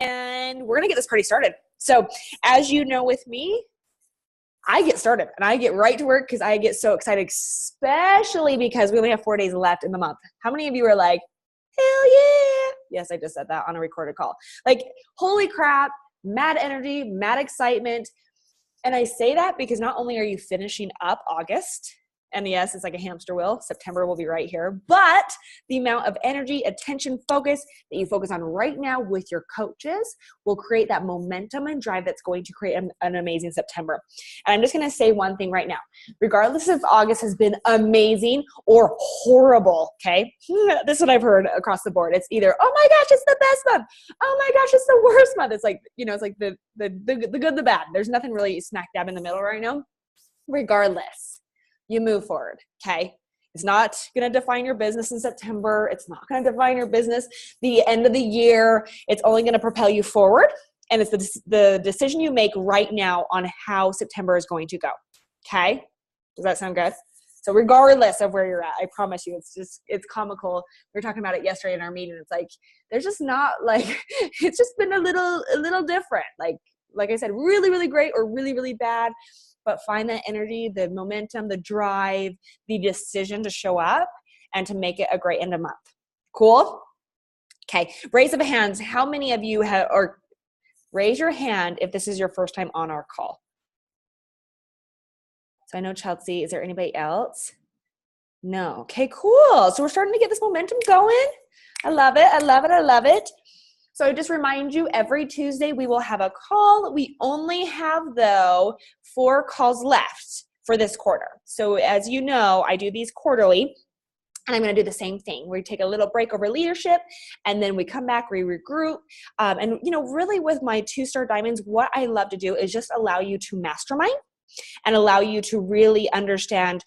and we're going to get this party started. So as you know with me, I get started and I get right to work because I get so excited, especially because we only have 4 days left in the month. How many of you are like, hell yeah? Yes, I just said that on a recorded call. Like, holy crap, mad energy, mad excitement. And I say that because not only are you finishing up August, and yes, it's like a hamster wheel. September will be right here. But the amount of energy, attention, focus that you focus on right now with your coaches will create that momentum and drive that's going to create an amazing September. And I'm just going to say one thing right now. Regardless if August has been amazing or horrible, okay? This is what I've heard across the board. It's either, oh my gosh, it's the best month. Oh my gosh, it's the worst month. It's like, it's like the good, the bad. There's nothing really smack dab in the middle right now. Regardless, you move forward, okay? It's not going to define your business in September. It's not going to define your business the end of the year. It's only going to propel you forward, and it's the decision you make right now on how September is going to go, okay? Does that sound good? So regardless of where you're at, I promise you, it's comical. We were talking about it yesterday in our meeting. It's like, there's just not like, it's just been a little different. Like I said, really, really great or really, really bad. But find that energy, the momentum, the drive, the decision to show up and to make it a great end of month. Cool? Okay. Raise of hands. How many of you raise your hand if this is your first time on our call? So I know Chelsea. Is there anybody else? No. Okay, cool. So we're starting to get this momentum going. I love it. I love it. I love it. So I just remind you, every Tuesday we will have a call. We only have, though, 4 calls left for this quarter. So as you know, I do these quarterly, and I'm going to do the same thing. We take a little break over leadership, and then we come back, we regroup. And, really with my 2-star diamonds, what I love to do is just allow you to mastermind and allow you to really understand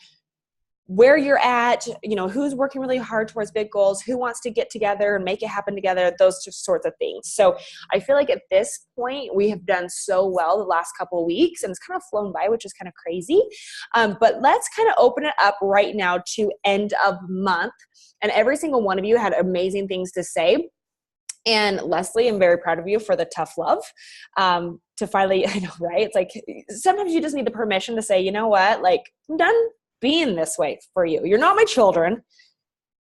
where you're at, who's working really hard towards big goals, who wants to get together and make it happen together, those just sorts of things. So I feel like at this point, we have done so well the last couple of weeks, and it's kind of flown by, which is kind of crazy. But let's kind of open it up right now to end of month. And every single one of you had amazing things to say. And Leslie, I'm very proud of you for the tough love to finally, I know, right? It's like, sometimes you just need the permission to say, you know what, like, I'm done being this way for you. You're not my children.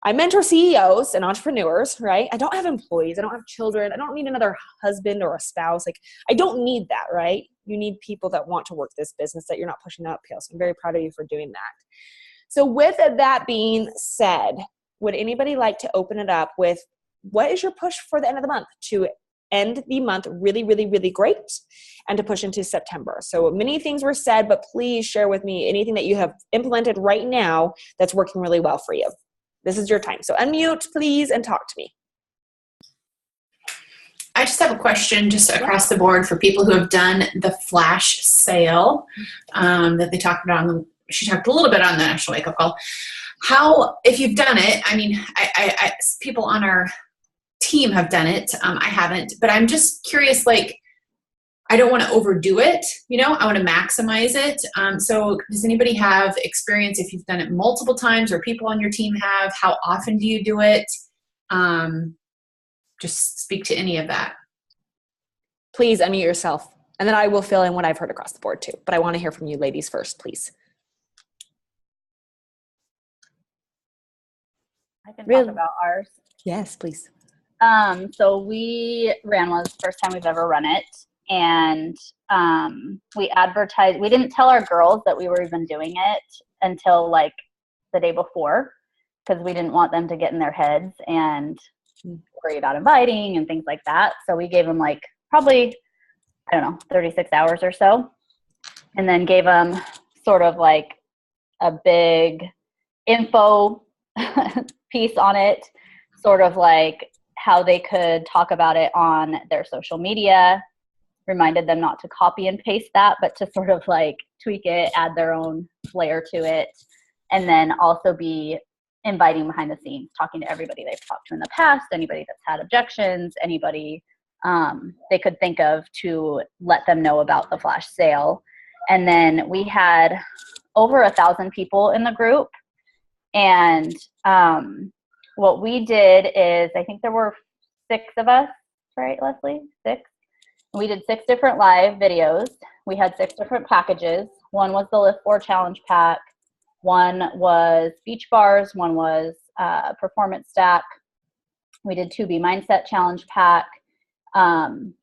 I mentor CEOs and entrepreneurs, right? I don't have employees. I don't have children. I don't need another husband or a spouse. Like, I don't need that, right? You need people that want to work this business, that you're not pushing uphill. So I'm very proud of you for doing that. So with that being said, would anybody like to open it up with what is your push for the end of the month to end the month really, really, really great and to push into September? So many things were said, but please share with me anything that you have implemented right now that's working really well for you. This is your time. So unmute, please, and talk to me. I just have a question just across the board for people who have done the flash sale that they talked about. She talked a little bit on the National Wake Up Call. How, if you've done it, I mean, I people on our team have done it. I haven't, but I'm just curious, like, I don't want to overdo it. I want to maximize it. So does anybody have experience if you've done it multiple times or people on your team have? How often do you do it? Just speak to any of that. Please unmute yourself, and then I will fill in what I've heard across the board too. But I want to hear from you ladies first, please. I can talk about ours. Yes, please. So we ran one. It was the first time we've ever run it. And we advertised. We didn't tell our girls that we were even doing it until like the day before, because we didn't want them to get in their heads and worry about inviting and things like that. So we gave them like probably, 36 hours or so. And then gave them sort of like a big info piece on it, sort of like how they could talk about it on their social media, reminded them not to copy and paste that, but to sort of like tweak it, add their own flair to it, and then also be inviting behind the scenes, talking to everybody they've talked to in the past, anybody that's had objections, anybody they could think of to let them know about the flash sale. And then we had over 1,000 people in the group. And what we did is, I think there were 6 of us right, Leslie? 6. We did 6 different live videos. We had 6 different packages. One was the Lift 4 Challenge Pack. One was beach bars. One was Performance Stack. We did 2B Mindset Challenge Pack,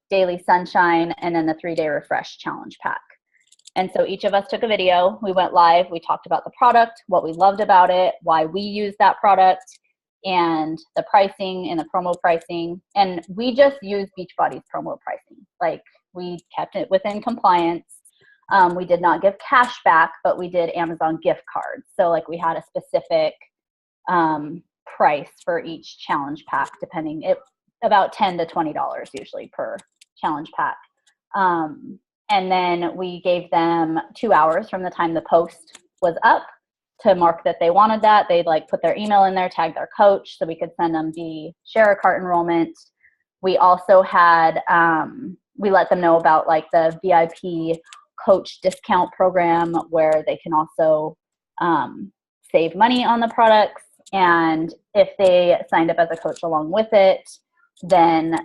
Daily Sunshine, and then the 3-Day Refresh Challenge Pack. And so each of us took a video. We went live. We talked about the product, what we loved about it, why we used that product, and the pricing and the promo pricing. And we just used Beachbody's promo pricing. Like, we kept it within compliance. We did not give cash back, but we did Amazon gift cards. So like, we had a specific price for each challenge pack, depending about $10 to $20 usually per challenge pack. And then we gave them 2 hours from the time the post was up to mark that they wanted that. They'd like put their email in there, tag their coach, so we could send them the share a cart enrollment. We also had, we let them know about like the VIP coach discount program, where they can also save money on the products. And if they signed up as a coach along with it, then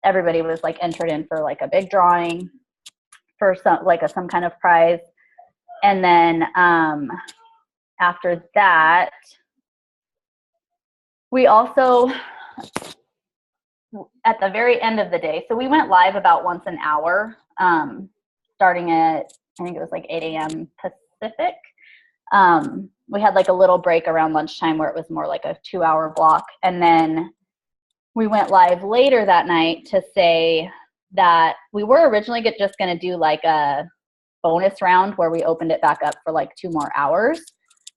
everybody was like entered in for like a big drawing for some kind of prize. And then after that, we also, at the very end of the day, so we went live about once an hour, starting at, I think it was like 8 a.m. Pacific. We had like a little break around lunchtime where it was more like a 2-hour block. And then we went live later that night to say that we were originally just going to do like a bonus round where we opened it back up for like 2 more hours.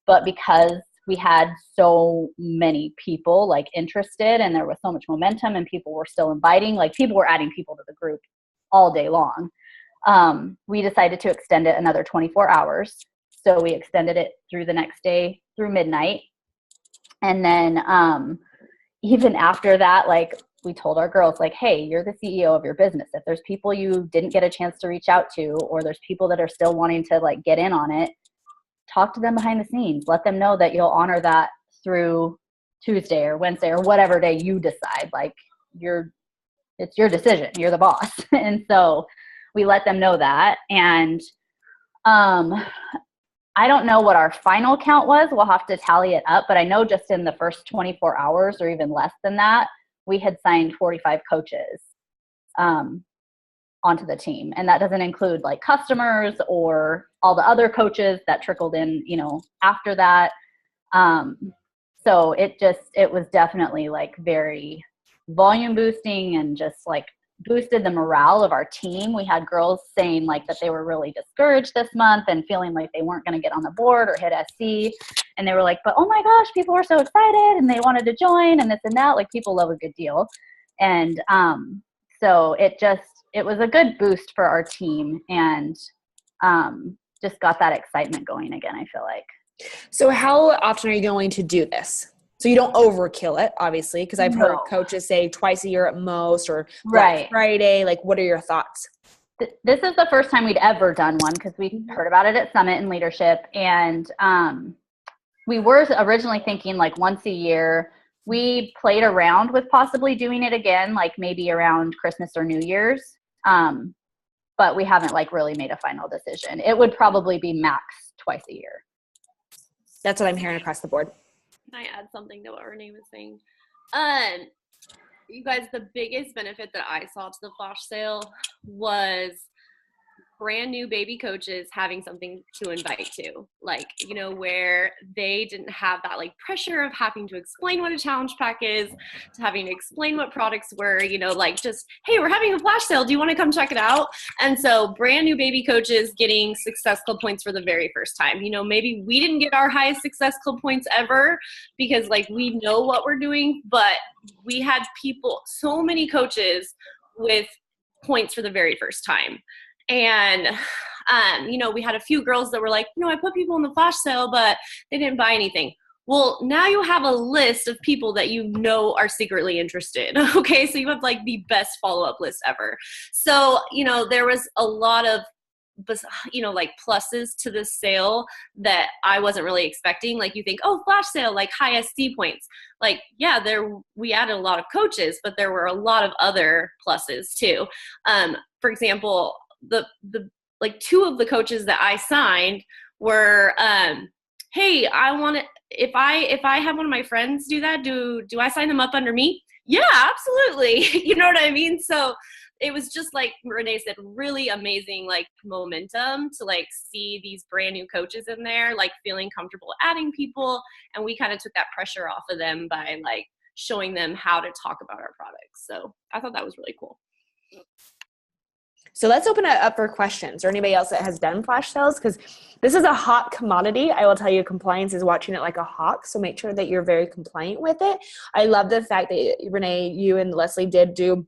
But because we had so many people like interested, and there was so much momentum, and people were still inviting, like people were adding people to the group all day long, we decided to extend it another 24 hours. So we extended it through the next day through midnight. And then even after that, like, we told our girls, like, hey, you're the CEO of your business. If there's people you didn't get a chance to reach out to, or there's people that are still wanting to like get in on it, talk to them behind the scenes. Let them know that you'll honor that through Tuesday or Wednesday or whatever day you decide. Like, it's your decision. You're the boss. And so we let them know that. And I don't know what our final count was. We'll have to tally it up. But I know just in the first 24 hours or even less than that, we had signed 45 coaches onto the team. And that doesn't include like customers or all the other coaches that trickled in, after that. So it was definitely like very volume boosting, and just like boosted the morale of our team. We had girls saying like that they were really discouraged this month and feeling like they weren't going to get on the board or hit SC. And they were like, but oh my gosh, people were so excited and they wanted to join and this and that. Like, people love a good deal. And so it was a good boost for our team, and just got that excitement going again, I feel like. So how often are you going to do this? So you don't overkill it, obviously, because I've heard coaches say twice a year at most, or Black Friday. Like, what are your thoughts? This is the first time we'd ever done one, because we heard about it at Summit and Leadership. And we were originally thinking like once a year. We played around with possibly doing it again, like maybe around Christmas or New Year's. But we haven't like really made a final decision. It would probably be max twice a year. That's what I'm hearing across the board. Can I add something to what Renee was saying? You guys, the biggest benefit that I saw to the flash sale was brand new baby coaches having something to invite to, like, where they didn't have that like pressure of having to explain what a challenge pack is, to having to explain what products were, like just, hey, we're having a flash sale. Do you want to come check it out? And so brand new baby coaches getting Success Club points for the very first time. Maybe we didn't get our highest Success Club points ever because like we know what we're doing, but we had so many coaches with points for the very first time. And, we had a few girls that were like, I put people in the flash sale, but they didn't buy anything. Well, now you have a list of people that are secretly interested. Okay. So you have like the best follow-up list ever. So, there was a lot of like pluses to the sale that I wasn't really expecting. Like you think, oh, flash sale, like high SC points. Like, yeah, we added a lot of coaches, but there were a lot of other pluses too. For example, the like 2 of the coaches that I signed were, hey, I want to, if I have one of my friends do that, do I sign them up under me? Yeah, absolutely. You know what I mean? So it was just like Renee said, really amazing, like momentum to like see these brand new coaches in there, like feeling comfortable adding people. And we kind of took that pressure off of them by like showing them how to talk about our products. So I thought that was really cool. So let's open it up for questions or anybody else that has done flash sales, because this is a hot commodity. I will tell you, compliance is watching it like a hawk. So make sure that you're very compliant with it. I love the fact that Renee, you and Leslie did do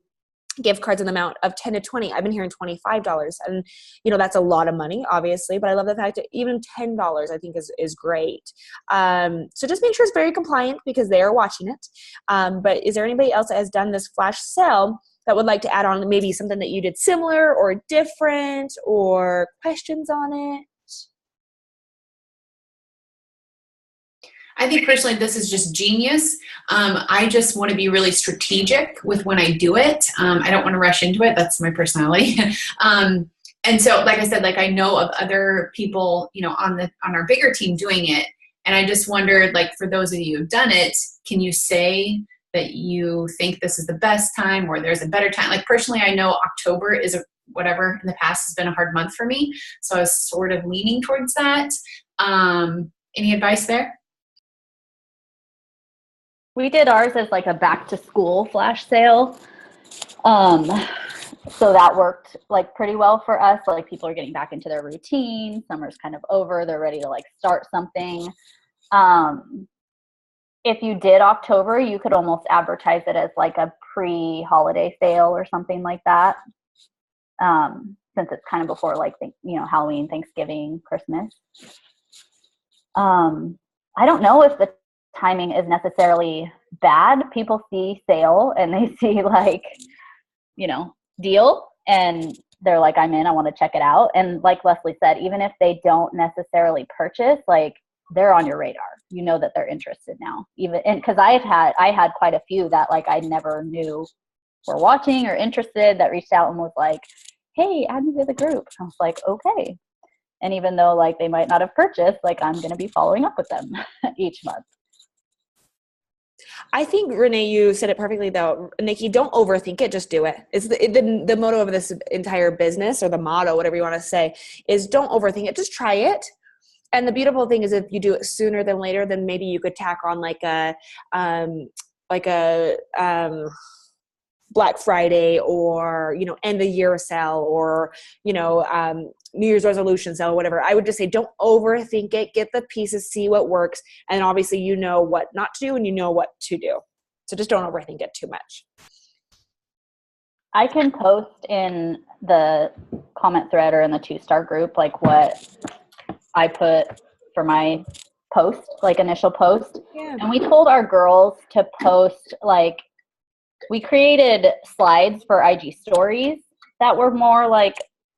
gift cards in the amount of 10 to 20. I've been hearing $25, and that's a lot of money, obviously, but I love the fact that even $10 I think is great. So just make sure it's very compliant because they are watching it. But is there anybody else that has done this flash sale that would like to add on maybe something that you did similar or different, or questions on it? I think personally, this is just genius. I just want to be really strategic with when I do it. I don't want to rush into it. That's my personality. And so, like I said, like I know of other people, on our bigger team doing it. And I just wondered, like, for those of you who've done it, can you say that you think this is the best time or there's a better time? Like personally, I know October is whatever in the past has been a hard month for me. So I was sort of leaning towards that. Any advice there? We did ours as like a back to school flash sale. So that worked like pretty well for us. Like people are getting back into their routine. Summer's kind of over. They're ready to like start something. If you did October, you could almost advertise it as like a pre-holiday sale or something like that. Since it's kind of before like, Halloween, Thanksgiving, Christmas. I don't know if the timing is necessarily bad. People see sale and they see like, deal, and they're like, I'm in, I want to check it out. And like Leslie said, even if they don't necessarily purchase, like they're on your radar, that they're interested now, and cause I had quite a few that like I never knew were watching or interested that reached out and was like, hey, add me to the group. I was like, okay. And even though like they might not have purchased, like I'm going to be following up with them each month. I think, Renee, you said it perfectly though. Nikki, don't overthink it, just do it. It's the motto of this entire business, or the motto, whatever you want to say, is don't overthink it, just try it. And the beautiful thing is if you do it sooner than later, then maybe you could tack on like a Black Friday or, end of year sale or, New Year's resolution sale or whatever. I would just say, don't overthink it, get the pieces, see what works. And obviously you know what not to do and you know what to do. So just don't overthink it too much. I can post in the comment thread or in the 2-star group, like what I put for my post, like initial post. Yeah. And we told our girls to post, like, we created slides for IG stories that were more like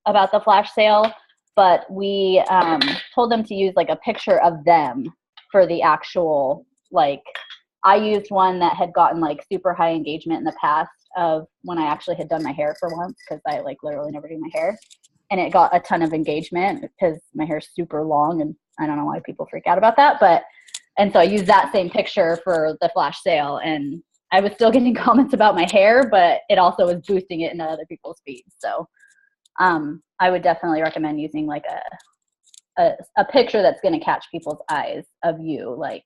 about the flash sale, but we told them to use like a picture of them for the actual, like, I used one that had gotten like super high engagement in the past of when I actually had done my hair for once, because I like literally never do my hair. And it got a ton of engagement because my hair is super long and I don't know why people freak out about that. And so I used that same picture for the flash sale, and I was still getting comments about my hair, but it also was boosting it into other people's feeds. So I would definitely recommend using like a picture that's going to catch people's eyes of you. Like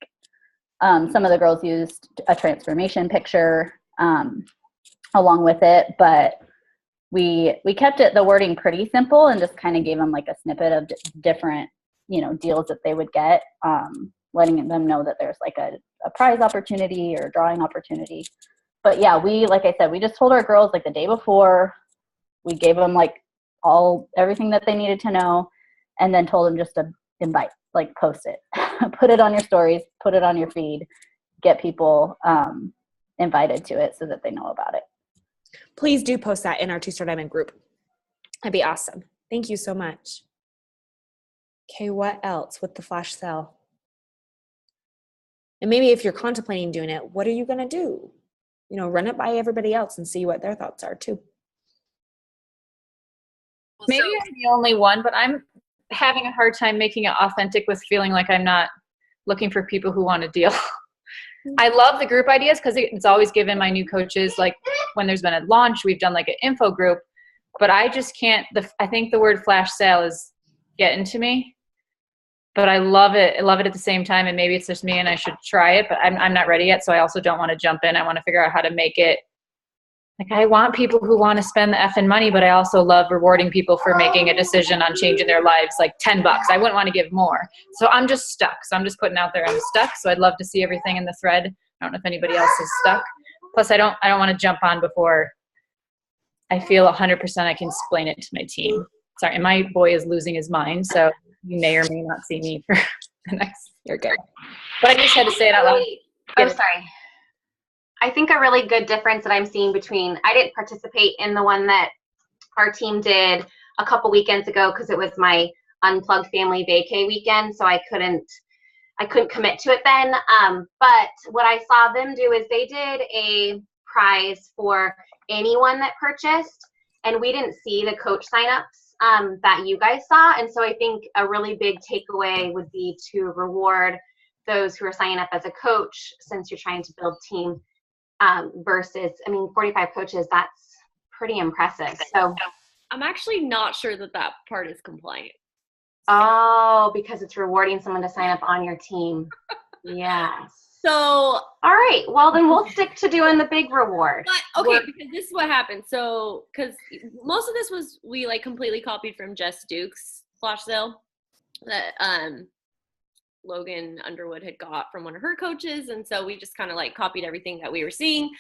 some of the girls used a transformation picture along with it, but we kept the wording pretty simple and just kind of gave them like a snippet of different, deals that they would get, letting them know that there's like a prize opportunity or a drawing opportunity. But yeah, like I said, we just told our girls like the day before, we gave them like everything that they needed to know, and then told them just to invite, like post it, put it on your stories, put it on your feed, get people invited to it so that they know about it. Please do post that in our 2-Star Diamond group. That'd be awesome. Thank you so much. Okay, what else with the flash sale? And maybe if you're contemplating doing it, what are you going to do? You know, run it by everybody else and see what their thoughts are too. Maybe I'm the only one, but I'm having a hard time making it authentic with feeling like I'm not looking for people who want a deal. I love the group ideas because it's always given my new coaches, like when there's been a launch, we've done like an info group, but I just can't, I think the word flash sale is getting to me, but I love it. I love it at the same time. And maybe it's just me and I should try it, but I'm not ready yet. So I also don't want to jump in. I want to figure out how to make it. Like, I want people who want to spend the effing money, but I also love rewarding people for making a decision on changing their lives, like $10. I wouldn't want to give more. So I'm just stuck. So I'm just putting out there I'm stuck. So I'd love to see everything in the thread. I don't know if anybody else is stuck. Plus, I don't want to jump on before I feel 100% I can explain it to my team. Sorry, and my boy is losing his mind, so you may or may not see me for the next. You're good. But I just had to say it out loud. I'm sorry. I think a really good difference that I'm seeing between, I didn't participate in the one that our team did a couple weekends ago because it was my unplugged family vacay weekend, so I couldn't commit to it then. But what I saw them do is they did a prize for anyone that purchased, and we didn't see the coach signups that you guys saw. And so I think a really big takeaway would be to reward those who are signing up as a coach, since you're trying to build team. Versus, 45 coaches, that's pretty impressive. So I'm actually not sure that part is compliant. Oh, because it's rewarding someone to sign up on your team. Yes. So, all right. Well, then we'll stick to doing the big reward. But, okay, because this is what happened. So, because most of this was, we like completely copied from Jess Duke's flash sale that Logan Underwood had got from one of her coaches. And so we just kind of like copied everything that we were seeing.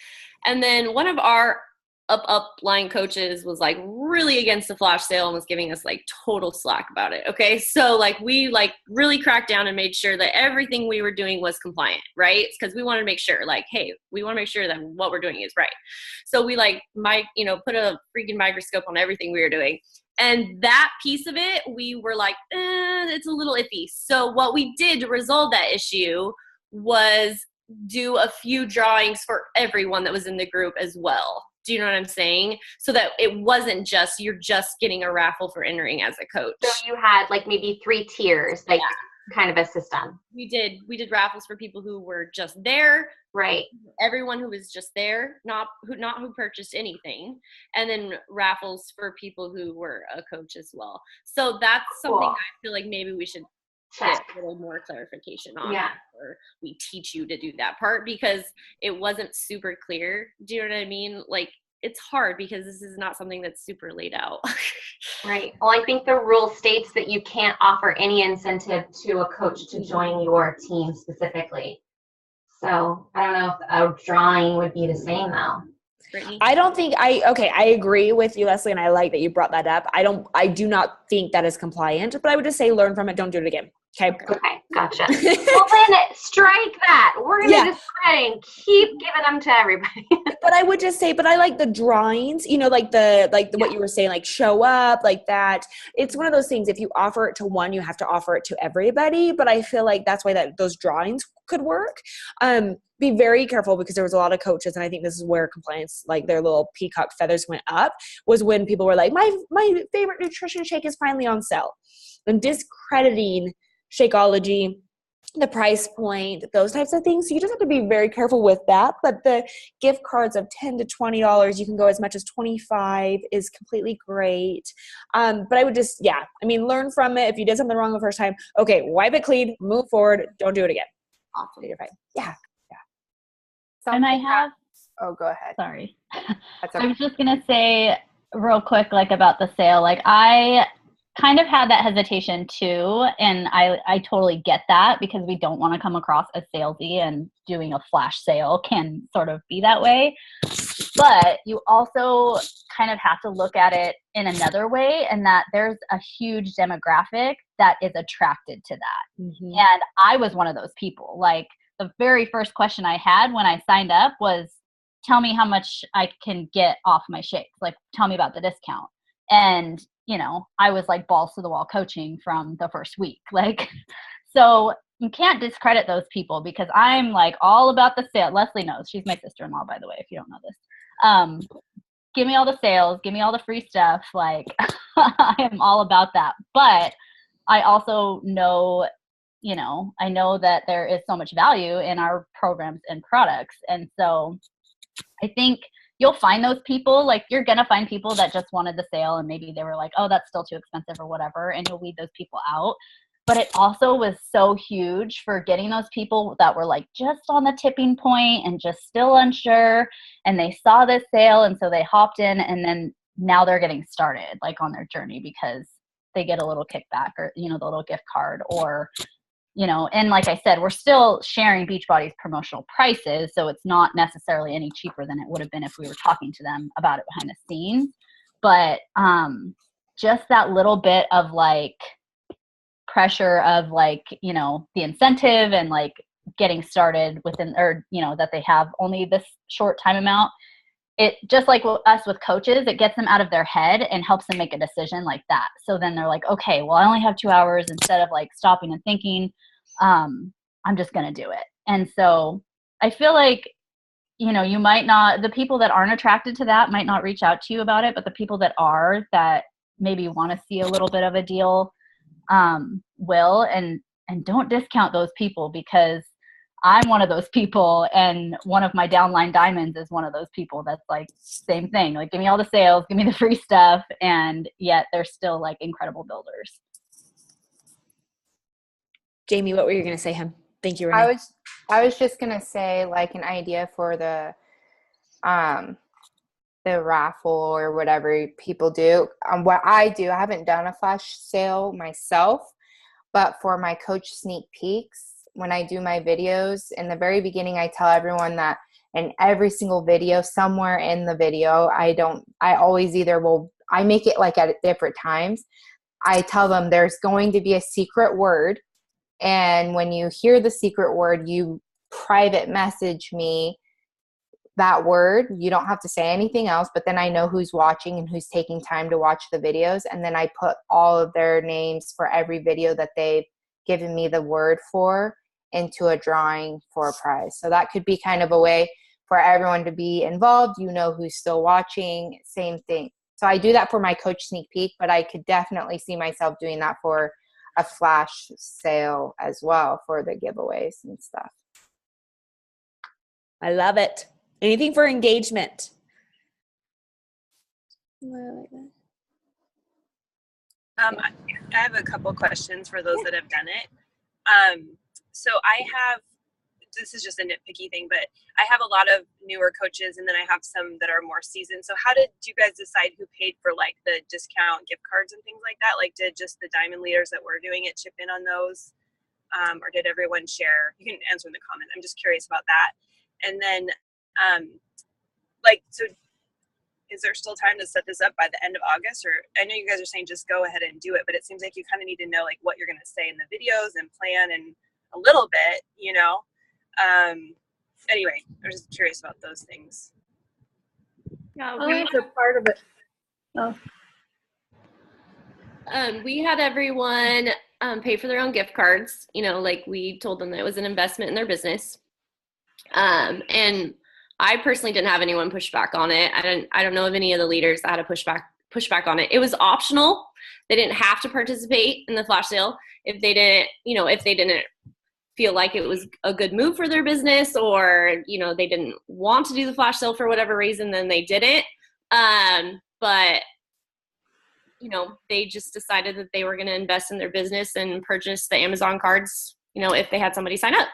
And then one of our upline coaches was like really against the flash sale and was giving us like total slack about it. Okay. So like we like really cracked down and made sure that everything we were doing was compliant, right? Because we wanted to make sure like, hey, we want to make sure that what we're doing is right. So we like put a freaking microscope on everything we were doing. And that piece of it, we were like, it's a little iffy. So what we did to resolve that issue was do a few drawings for everyone that was in the group as well. Do you know what I'm saying? So that it wasn't just, you're just getting a raffle for entering as a coach. So you had like maybe 3 tiers, like kind of a system. We did raffles for people who were just there. Right. Everyone who was just there, not who purchased anything, and then raffles for people who were a coach as well. So that's something I feel like maybe we should get a little more clarification on. Yeah. Or we teach you to do that part, because it wasn't super clear. Do you know what I mean? Like, it's hard because this is not something that's super laid out. Right. Well, I think the rule states that you can't offer any incentive to a coach to join your team specifically. So I don't know if a drawing would be the same though. Brittany? I don't think I agree with you, Leslie, and I like that you brought that up. I do not think that is compliant, but I would just say learn from it, don't do it again. Okay. Okay, gotcha. Well, then strike that. We're going to just try and keep giving them to everybody. But I would just say, but I like the drawings, like what you were saying, like show up like that. It's one of those things, if you offer it to one, you have to offer it to everybody. But I feel like that's why those drawings could work. Be very careful, because there was a lot of coaches, and I think this is where compliance, like their little peacock feathers went up, was when people were like, my favorite nutrition shake is finally on sale. And discrediting Shakeology, the price point, those types of things. So you just have to be very careful with that. But the gift cards of $10 to $20, you can go as much as $25, is completely great. But I would just, learn from it. If you did something wrong the first time, okay, wipe it clean, move forward, don't do it again. Awesome. You're fine. Yeah. And I have, go ahead. sorry. That's I okay. was just going to say real quick, like about the sale, like I kind of had that hesitation too. And I totally get that, because we don't want to come across as salesy, and doing a flash sale can sort of be that way. But you also kind of have to look at it in another way, and that there's a huge demographic that is attracted to that. Mm-hmm. And I was one of those people. Like, the very first question I had when I signed up was, tell me how much I can get off my shakes. Like, tell me about the discount. And you know, I was like balls to the wall coaching from the first week. Like, so you can't discredit those people because I'm like all about the sale. Leslie knows. She's my sister-in-law, by the way, if you don't know this. Give me all the sales, give me all the free stuff. Like, I am all about that. But I also know, you know, I know that there is so much value in our programs and products. And so I think you'll find those people. Like, you're going to find people that just wanted the sale and maybe they were like, oh, that's still too expensive or whatever. And you'll weed those people out. But it also was so huge for getting those people that were like just on the tipping point and just still unsure. And they saw this sale. And so they hopped in, and then now they're getting started like on their journey because they get a little kickback or, you know, the little gift card or, you know, and like I said, we're still sharing Beachbody's promotional prices. So it's not necessarily any cheaper than it would have been if we were talking to them about it behind the scenes. But just that little bit of like pressure of like, you know, the incentive and like getting started within, or, you know, that they have only this short time amount. It just like us with coaches, it gets them out of their head and helps them make a decision like that. So then they're like, okay, well, I only have 2 hours, instead of like stopping and thinking, I'm just going to do it. And so I feel like, you know, you might not, the people that aren't attracted to that might not reach out to you about it, but the people that are, that maybe want to see a little bit of a deal, will, and don't discount those people, because I'm one of those people, and one of my downline diamonds is one of those people that's like same thing, like give me all the sales, give me the free stuff, and yet they're still like incredible builders. Jamie, what were you going to say, him? Thank you, Renee. I was just gonna say, like, an idea for the raffle or whatever people do. What I do, I haven't done a flash sale myself, but for my coach sneak peeks, when I do my videos, in the very beginning, I tell everyone that in every single video, somewhere in the video, I always I make it like at different times. I tell them there's going to be a secret word. And when you hear the secret word, you private message me that word. You don't have to say anything else, but then I know who's watching and who's taking time to watch the videos. And then I put all of their names for every video that they've given me the word for into a drawing for a prize. So that could be kind of a way for everyone to be involved. You know who's still watching, same thing. So I do that for my coach sneak peek, but I could definitely see myself doing that for a flash sale as well for the giveaways and stuff. I love it. Anything for engagement. I have a couple questions for those that have done it. So this is just a nitpicky thing, but I have a lot of newer coaches, and then I have some that are more seasoned. So how did you guys decide who paid for like the discount gift cards and things like that? Like, did just the diamond leaders that were doing it chip in on those? Or did everyone share? You can answer in the comments. I'm just curious about that. And then, so is there still time to set this up by the end of August? Or I know you guys are saying just go ahead and do it, but it seems like you kind of need to know like what you're going to say in the videos and plan and a little bit, you know? Anyway, I was just curious about those things. Yeah, I'll answer part of it. we had everyone pay for their own gift cards. You know, like we told them that it was an investment in their business. And I personally didn't have anyone push back on it. I don't know of any of the leaders that had to push back on it. It was optional. They didn't have to participate in the flash sale if they didn't feel like it was a good move for their business, or, you know, they didn't want to do the flash sale for whatever reason, then they didn't. But, you know, they just decided that they were going to invest in their business and purchase the Amazon cards, you know, if they had somebody sign up.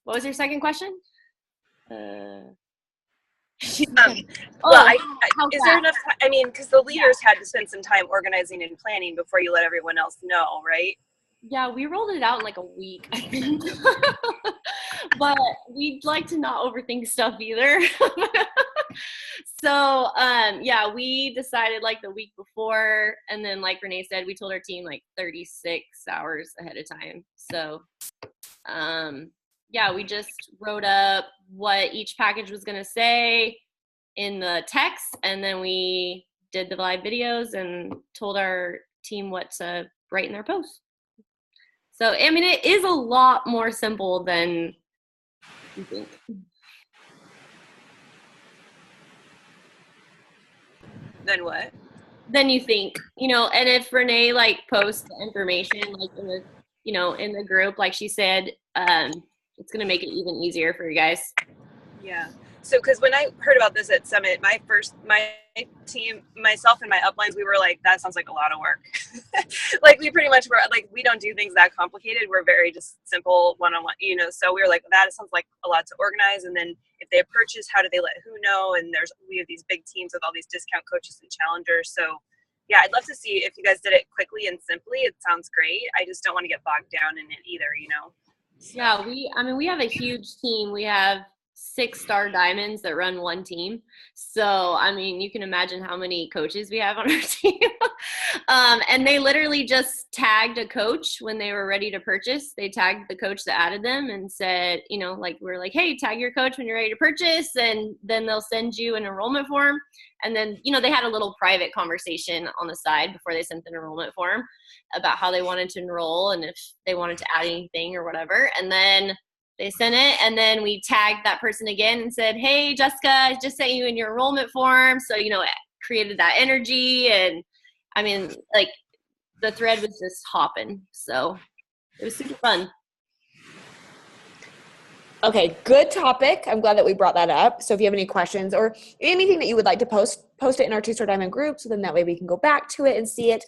What was your second question? Is there enough time? I mean, because the leaders had to spend some time organizing and planning before you let everyone else know, right? Yeah, we rolled it out in like a week, I think. But we'd like to not overthink stuff either. So, yeah, we decided like the week before, and then like Renee said, we told our team like 36 hours ahead of time. So, yeah, we just wrote up what each package was going to say in the text, and then we did the live videos and told our team what to write in their posts. So, I mean, it is a lot more simple than you think. Then what? Than you think, and if Renee like posts the information like in the, in the group, like she said, it's going to make it even easier for you guys. Yeah. So, because when I heard about this at Summit, my team, myself and my uplines, we were like, that sounds like a lot of work. Like we pretty much were like, we don't do things that complicated. We're very just simple one-on-one, so we were like, that sounds like a lot to organize. And then if they purchase, how do they let who know? And we have these big teams with all these discount coaches and challengers. So yeah, I'd love to see if you guys did it quickly and simply. It sounds great. I just don't want to get bogged down in it either, So. Yeah, we have a huge team. We have 6-star diamonds that run one team. So, I mean, you can imagine how many coaches we have on our team. And they literally just tagged a coach when they were ready to purchase. They tagged the coach that added them and said, we're like, hey, tag your coach when you're ready to purchase. And then they'll send you an enrollment form. And then, they had a little private conversation on the side before they sent the enrollment form about how they wanted to enroll and if they wanted to add anything or whatever. And then they sent it, and then we tagged that person again and said, hey, Jessica, I just sent you in your enrollment form. So, it created that energy. And I mean, like the thread was just hopping. So it was super fun. Okay, good topic. I'm glad that we brought that up. So if you have any questions or anything that you would like to post it in our 2-star diamond group. So then that way we can go back to it and see it.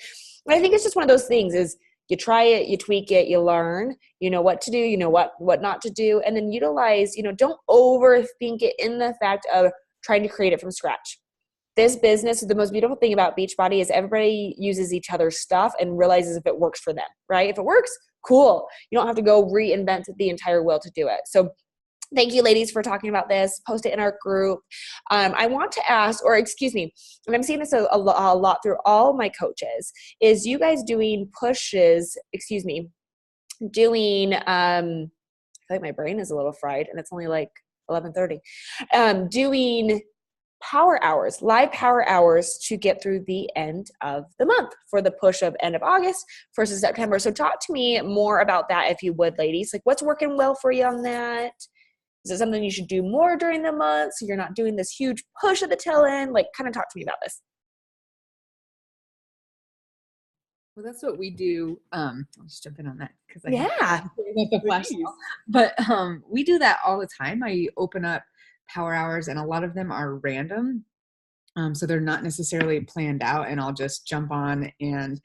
And I think it's just one of those things is you try it, you tweak it, you learn, what to do, what not to do, and then utilize, don't overthink it in the fact of trying to create it from scratch. This business, the most beautiful thing about Beachbody is everybody uses each other's stuff and realizes if it works for them, right? If it works, cool. You don't have to go reinvent the entire wheel to do it. So thank you, ladies, for talking about this. Post it in our group. I want to ask, or excuse me, and I'm seeing this a lot through all my coaches, is you guys doing pushes, doing, I feel like my brain is a little fried and it's only like 11:30, doing power hours, live power hours to get through the end of the month for the push of end of August, 1st of September. So talk to me more about that if you would, ladies. Like what's working well for you on that? Is it something you should do more during the month so you're not doing this huge push at the tail end? Like, kind of talk to me about this. Well, that's what we do. I'll just jump in on that because yeah, the flash sale. But we do that all the time. I open up power hours, and a lot of them are random, so they're not necessarily planned out. And I'll just jump on, and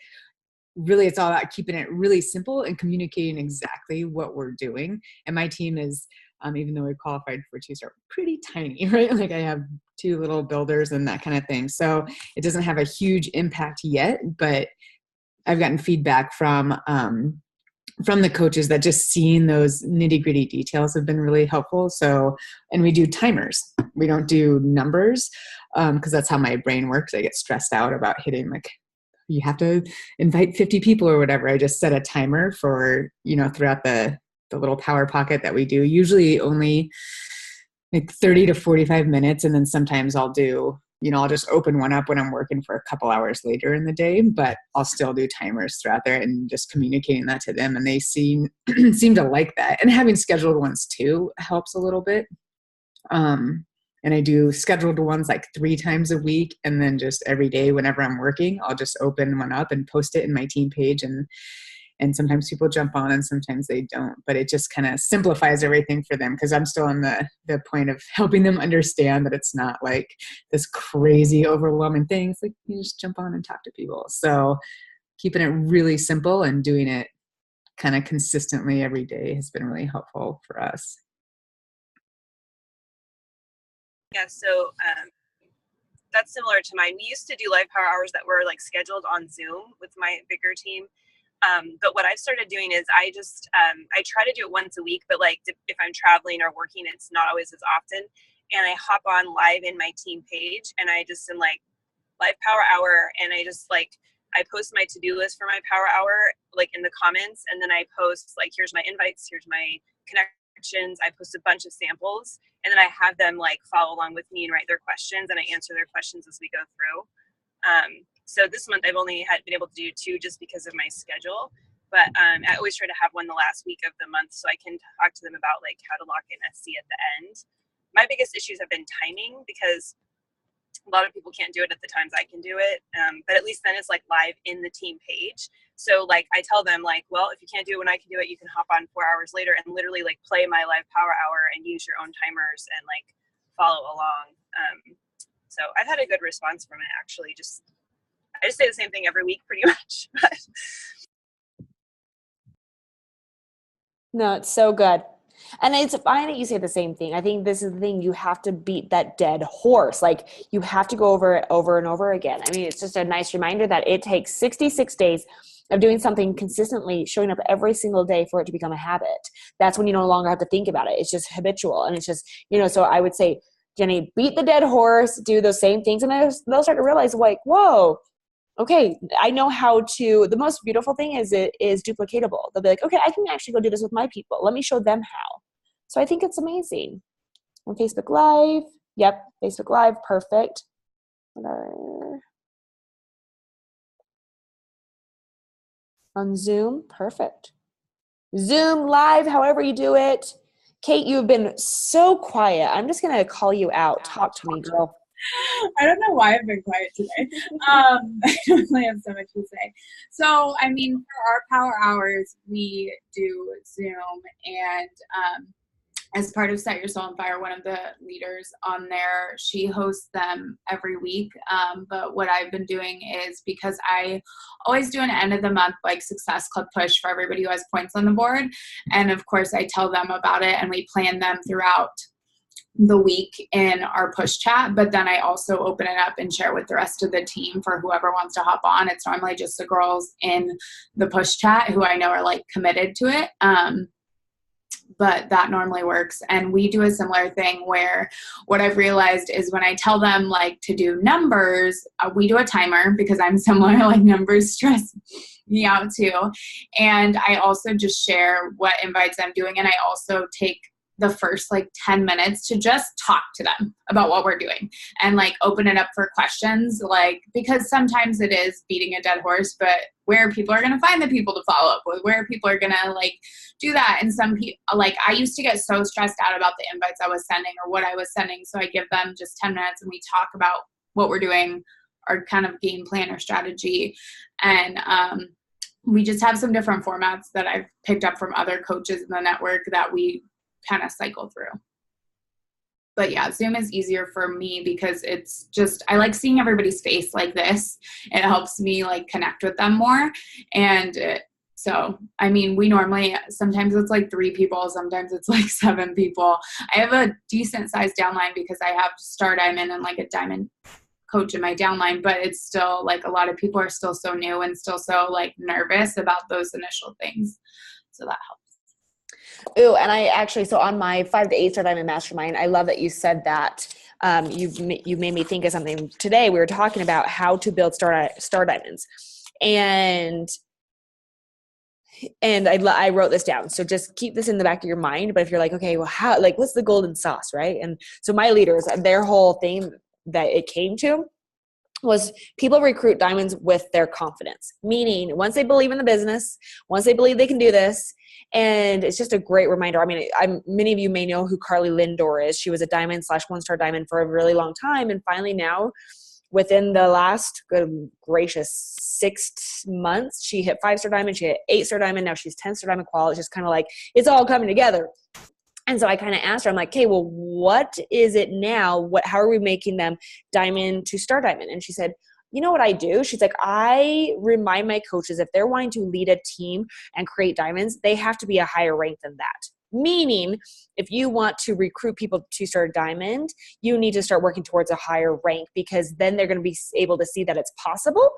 really, it's all about keeping it really simple and communicating exactly what we're doing. And my team is. Even though we qualified for 2-star, pretty tiny, right? Like I have 2 little builders and that kind of thing. So it doesn't have a huge impact yet, but I've gotten feedback from the coaches that just seeing those nitty gritty details have been really helpful. So, and we do timers. We don't do numbers because that's how my brain works. I get stressed out about hitting like, you have to invite 50 people or whatever. I just set a timer for, throughout the little power pocket that we do, usually only like 30 to 45 minutes. And then sometimes I'll do, I'll just open one up when I'm working for a couple hours later in the day, but I'll still do timers throughout there and just communicating that to them. And they seem to like that. And having scheduled ones too helps a little bit. And I do scheduled ones like 3 times a week. And then just every day, whenever I'm working, I'll just open one up and post it in my team page. And sometimes people jump on and sometimes they don't, but it just kind of simplifies everything for them because I'm still on the point of helping them understand that it's not like this crazy overwhelming thing. It's like you just jump on and talk to people. So keeping it really simple and doing it kind of consistently every day has been really helpful for us. Yeah, so that's similar to mine. We used to do live power hours that were like scheduled on Zoom with my bigger team. But what I've started doing is I just, I try to do it once a week, but like if I'm traveling or working, it's not always as often. And I hop on live in my team page and I just am like live power hour. And I just like, I post my to-do list for my power hour, like in the comments. And then I post like, here's my invites, here's my connections. I post a bunch of samples and then I have them like follow along with me and write their questions and I answer their questions as we go through. So this month I've only been able to do 2 just because of my schedule. But I always try to have one the last week of the month so I can talk to them about like how to lock in SC at the end. My biggest issues have been timing because a lot of people can't do it at the times I can do it. But at least then it's like live in the team page. So like I tell them like, well, if you can't do it when I can do it, you can hop on 4 hours later and literally like play my live power hour and use your own timers and like follow along. So I've had a good response from it actually. I just say the same thing every week pretty much. No, it's so good. And it's fine that you say the same thing. I think this is the thing. You have to beat that dead horse. Like you have to go over it over and over again. I mean, it's just a nice reminder that it takes 66 days of doing something consistently, showing up every single day for it to become a habit. That's when you no longer have to think about it. It's just habitual. And it's just, so I would say, Jenny, beat the dead horse, do those same things. And then they'll start to realize like, whoa, okay, I know how to. The most beautiful thing is it is duplicatable. They'll be like, okay, I can actually go do this with my people. Let me show them how. So I think it's amazing. On Facebook Live. Yep, Facebook Live, perfect. On Zoom, perfect. Zoom Live, however you do it. Kate, you've been so quiet. I'm just going to call you out. Talk to me, girl. I don't know why I've been quiet today. I normally have so much to say. So, I mean, for our power hours, we do Zoom, and as part of Set Your Soul on Fire, one of the leaders on there, she hosts them every week. But what I've been doing is, because I always do an end of the month like success club push for everybody who has points on the board, and of course I tell them about it and we plan them throughout the week in our push chat, but then I also open it up and share with the rest of the team for whoever wants to hop on. It's normally just the girls in the push chat who I know are like committed to it. But that normally works. And we do a similar thing where what I've realized is when I tell them like to do numbers, we do a timer because I'm similar, like numbers stress me out too. And I also just share what invites I'm doing. And I also take the first like 10 minutes to just talk to them about what we're doing and like open it up for questions, like, because sometimes it is beating a dead horse, but where people are going to find the people to follow up with, where people are going to like do that. And some people, like I used to get so stressed out about the invites I was sending or what I was sending. So I give them just 10 minutes and we talk about what we're doing, our kind of game plan or strategy. And, we just have some different formats that I've picked up from other coaches in the network that we kind of cycle through. But yeah, Zoom is easier for me because it's just, I like seeing everybody's face like this. It helps me like connect with them more. And so, I mean, we normally, sometimes it's like 3 people, sometimes it's like 7 people. I have a decent sized downline because I have Star Diamond and like a Diamond coach in my downline, but it's still like a lot of people are still so new and still so like nervous about those initial things. So that helps. Ooh, and I actually, so on my 5 to 8 Star Diamond Mastermind, I love that you said that. You made me think of something today. We were talking about how to build Star Diamonds, and I wrote this down. So just keep this in the back of your mind. But if you're like, okay, well, how, like, what's the golden sauce, right? And so my leaders, their whole thing that it came to was people recruit diamonds with their confidence, meaning once they believe in the business, once they believe they can do this. And it's just a great reminder. I mean, many of you may know who Carly Lindor is. She was a diamond / 1-star diamond for a really long time. And finally now, within the last, good gracious, 6 months, she hit 5-star diamond, she hit 8-star diamond. Now she's 10-star diamond qual. It's just kind of like, it's all coming together. And so I kind of asked her, I'm like, okay, well, what is it now? How are we making them diamond to Star Diamond? And she said, you know what I do? She's like, I remind my coaches if they're wanting to lead a team and create diamonds, they have to be a higher rank than that. Meaning, if you want to recruit people to Star Diamond, you need to start working towards a higher rank because then they're going to be able to see that it's possible.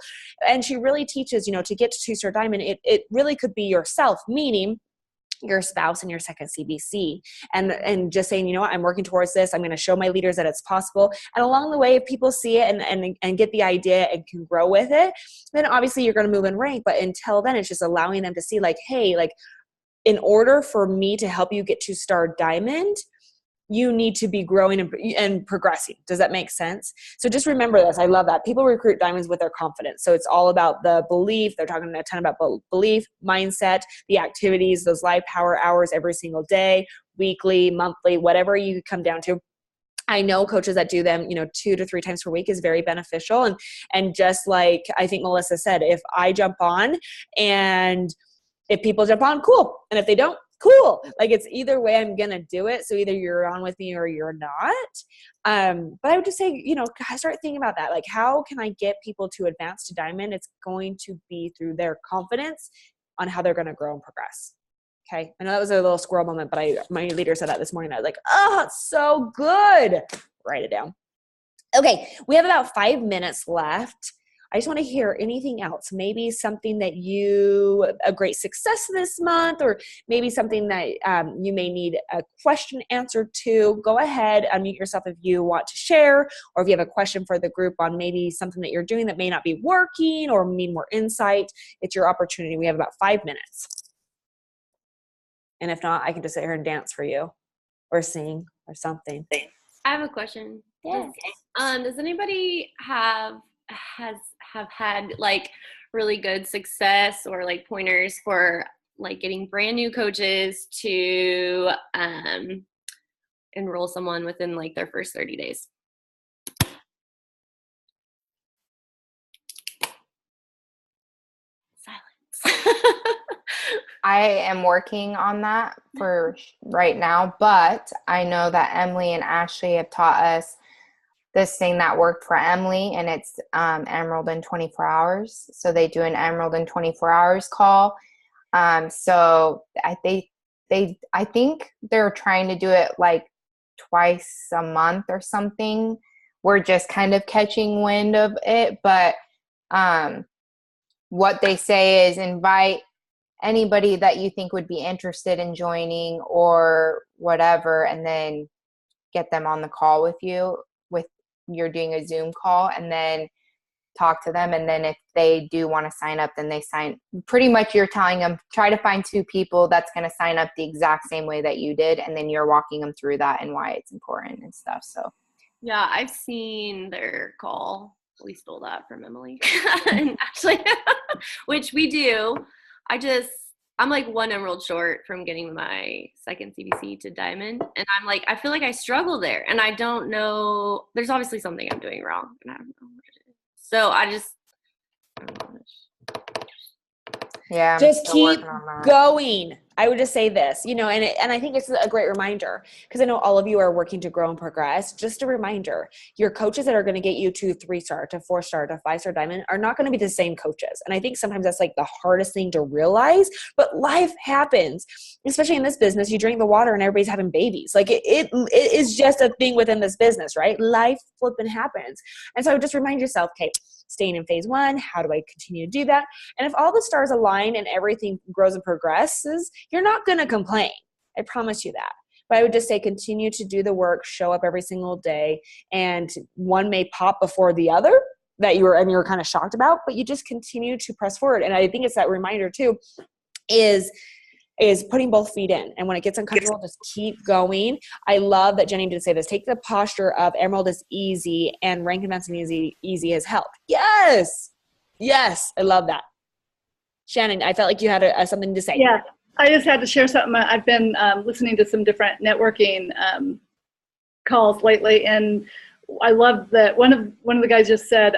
And she really teaches, to get to Star Diamond, it really could be yourself, meaning your spouse and your second CBC, and just saying, I'm working towards this. I'm going to show my leaders that it's possible. And along the way, if people see it and get the idea and can grow with it, then obviously you're going to move in rank. But until then, it's just allowing them to see like, hey, like in order for me to help you get to Star Diamond, you need to be growing and progressing. Does that make sense? So just remember this. I love that. People recruit diamonds with their confidence. So it's all about the belief. They're talking a ton about belief, mindset, the activities, those live power hours every single day, weekly, monthly, whatever you come down to. I know coaches that do them, 2 to 3 times per week is very beneficial. And just like I think Melissa said, if I jump on and if people jump on, cool. And if they don't, cool. Like it's either way I'm going to do it. So either you're on with me or you're not. But I would just say, start thinking about that. Like, how can I get people to advance to diamond? It's going to be through their confidence on how they're going to grow and progress. Okay. I know that was a little squirrel moment, but my leader said that this morning. I was like, oh, it's so good. Write it down. Okay. We have about 5 minutes left. I just want to hear anything else. Maybe something that a great success this month, or maybe something that you may need a question answered to. Go ahead, unmute yourself if you want to share, or if you have a question for the group on maybe something that you're doing that may not be working or need more insight. It's your opportunity. We have about 5 minutes. And if not, I can just sit here and dance for you or sing or something. I have a question. Yeah. Does anybody have had like really good success or like pointers for like getting brand new coaches to enroll someone within like their first 30 days? Silence. I am working on that for right now, but I know that Emily and Ashley have taught us this thing that worked for Emily, and it's Emerald in 24 hours. So they do an Emerald in 24 hours call. So I think they're trying to do it like twice a month or something. We're just kind of catching wind of it, but what they say is invite anybody that you think would be interested in joining or whatever, and then get them on the call with you. You're doing a Zoom call, and then talk to them. And then if they do want to sign up, then they sign. Pretty much you're telling them, try to find 2 people that's going to sign up the exact same way that you did. And then you're walking them through that and why it's important and stuff. So yeah, I've seen their call. We stole that from Emily and Ashley, which we do. I'm like 1 emerald short from getting my second CBC to diamond. And I'm like, I feel like I struggle there. And I don't know, there's obviously something I'm doing wrong. And I don't know what it is. So I don't know. yeah, Just keep going. I would just say this, and I think it's a great reminder, because I know all of you are working to grow and progress. Just a reminder, your coaches that are going to get you to 3-star, to 4-star, to 5-star diamond are not going to be the same coaches. And I think sometimes that's like the hardest thing to realize, but life happens, especially in this business. You drink the water and everybody's having babies. Like it is just a thing within this business, right? Life flipping happens. And so just remind yourself, okay, staying in phase 1, how do I continue to do that? And if all the stars align and everything grows and progresses, you're not going to complain. I promise you that. But I would just say continue to do the work, show up every single day, and one may pop before the other that you were kind of shocked about, but you just continue to press forward. And I think it's that reminder too, is putting both feet in. And when it gets uncomfortable, just keep going. I love that Jenny did say this. Take the posture of Emerald is easy and rank advancing easy as help. Yes. Yes. I love that. Shannon, I felt like you had something to say. Yeah. I just had to share something. I've been listening to some different networking calls lately, and I love that one of the guys just said,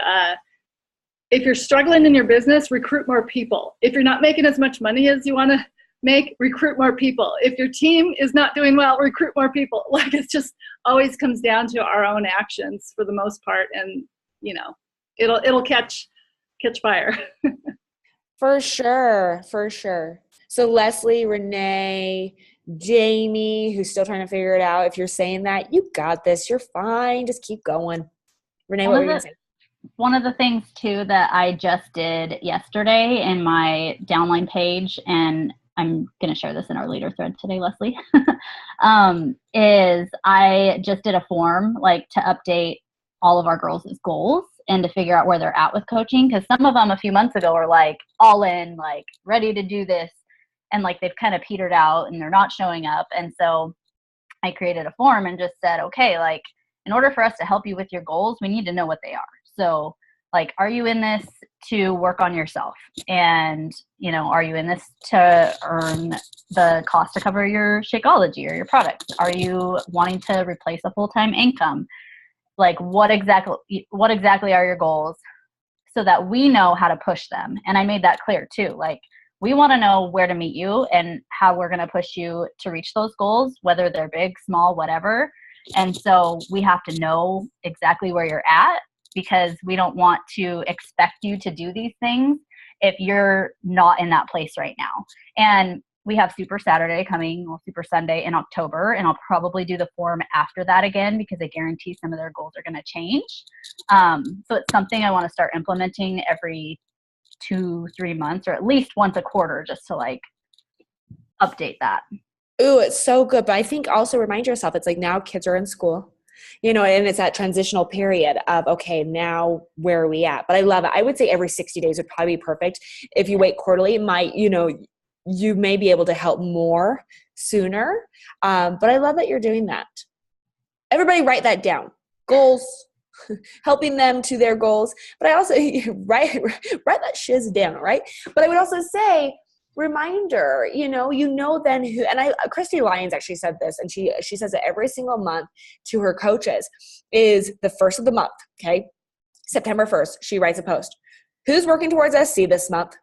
if you're struggling in your business, recruit more people. If you're not making as much money as you want to make, recruit more people. If your team is not doing well, recruit more people. Like, it's just always comes down to our own actions for the most part, and it'll catch fire. For sure. So Leslie, Renee, Jamie, who's still trying to figure it out, if you're saying that, you got this. You're fine. Just keep going. Renee, what were you going to say? One of the things, too, that I just did yesterday in my downline page, and I'm going to share this in our leader thread today, Leslie, is I just did a form to update all of our girls' goals and to figure out where they're at with coaching. Because some of them a few months ago were all in, ready to do this. And they've kind of petered out and they're not showing up. And so I created a form and just said, okay, like in order for us to help you with your goals, we need to know what they are. So like, are you in this to work on yourself? And, you know, are you in this to earn the cost to cover your Shakeology or your products? Are you wanting to replace a full-time income? Like what exactly are your goals, so that we know how to push them? And I made that clear too. Like, we want to know where to meet you and how we're going to push you to reach those goals, whether they're big, small, whatever. And so we have to know exactly where you're at, because we don't want to expect you to do these things if you're not in that place right now. And we have Super Saturday coming, or Super Sunday in October, and I'll probably do the form after that again, because I guarantee some of their goals are going to change. So it's something I want to start implementing every 2-3 months, or at least once a quarter, just to like update that. Ooh, it's so good. But I think also remind yourself, it's like now kids are in school, you know, and it's that transitional period of, okay, now where are we at? But I love it. I would say every 60 days would probably be perfect. If you wait quarterly, it might, you know, you may be able to help more sooner. But I love that you're doing that. Everybody write that down. Goals, helping them to their goals. But I also write that shiz down, right? But I would also say, reminder, you know then who, and Christy Lyons actually said this, and she says it every single month to her coaches, is the first of the month, okay? September 1st, she writes a post. Who's working towards SC this month?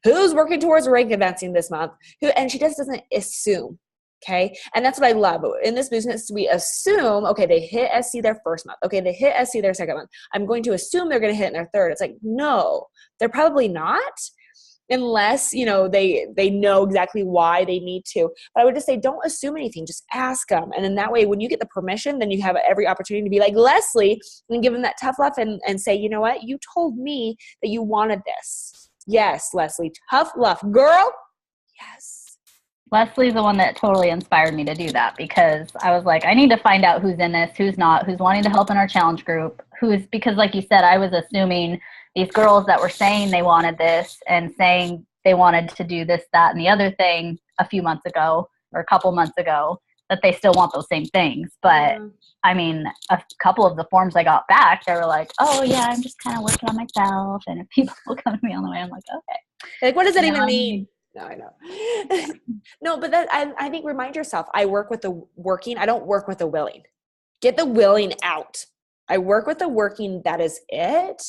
Who's working towards rank advancing this month? And she just doesn't assume. Okay. And that's what I love. In this business, we assume, okay, they hit SC their first month. Okay, they hit SC their second month. I'm going to assume they're going to hit in their third. It's like, no, they're probably not, unless, you know, they know exactly why they need to. But I would just say, don't assume anything. Just ask them. And then that way, when you get the permission, then you have every opportunity to be like Leslie and give them that tough love and say, you know what? You told me that you wanted this. Yes, Leslie, tough love, girl. Yes. Leslie's the one that totally inspired me to do that, because I was like, I need to find out who's in this, who's not, who's wanting to help in our challenge group, because like you said, I was assuming these girls that were saying they wanted this and saying they wanted to do this, that, and the other thing a few months ago or a couple months ago, that they still want those same things. But I mean, a couple of the forms I got back, they were like, oh yeah, I'm just kind of working on myself. And if people will come to me on the way, I'm like, okay. Like, what does that even mean? No, I know. No, but that I think, remind yourself, I work with the working. I don't work with the willing. Get the willing out. I work with the working. That is it.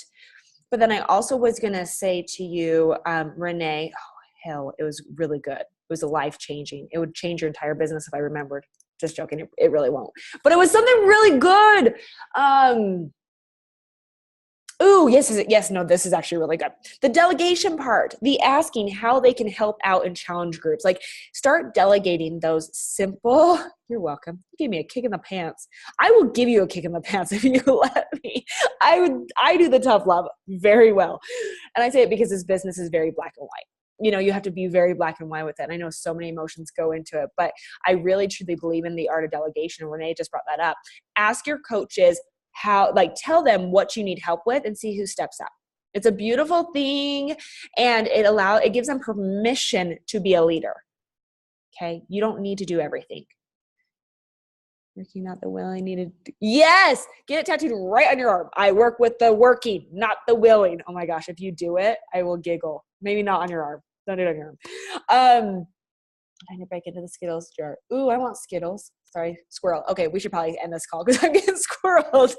But then I also was going to say to you, Renee, oh, hell, it was really good. It was life-changing. It would change your entire business if I remembered. Just joking. It really won't. But it was something really good. Ooh, yes, no, this is actually really good. The delegation part, the asking how they can help out in challenge groups. Like, start delegating those simple, you're welcome. You gave me a kick in the pants. I will give you a kick in the pants if you let me. I do the tough love very well. And I say it because this business is very black and white. You know, you have to be very black and white with it. And I know so many emotions go into it, but I really truly believe in the art of delegation. And Renee just brought that up. Ask your coaches tell them what you need help with and see who steps up. It's a beautiful thing, and it gives them permission to be a leader. Okay. You don't need to do everything. Working, not the willing, needed. Yes. Get it tattooed right on your arm. I work with the working, not the willing. Oh my gosh. If you do it, I will giggle. Maybe not on your arm. Don't do it on your arm. Trying to break into the Skittles jar. Ooh, I want Skittles. Sorry, squirrel. Okay, we should probably end this call because I'm getting squirreled.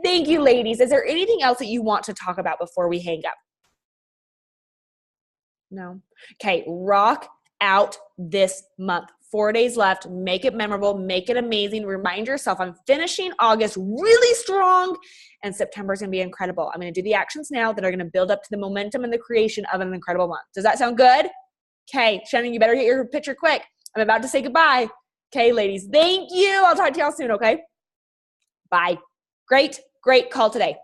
Thank you, ladies. Is there anything else that you want to talk about before we hang up? No? Okay, rock out this month. 4 days left. Make it memorable. Make it amazing. Remind yourself, I'm finishing August really strong, and September is going to be incredible. I'm going to do the actions now that are going to build up to the momentum and the creation of an incredible month. Does that sound good? Okay, Shannon, you better get your picture quick. I'm about to say goodbye. Okay, ladies, thank you. I'll talk to y'all soon, okay? Bye. Great call today.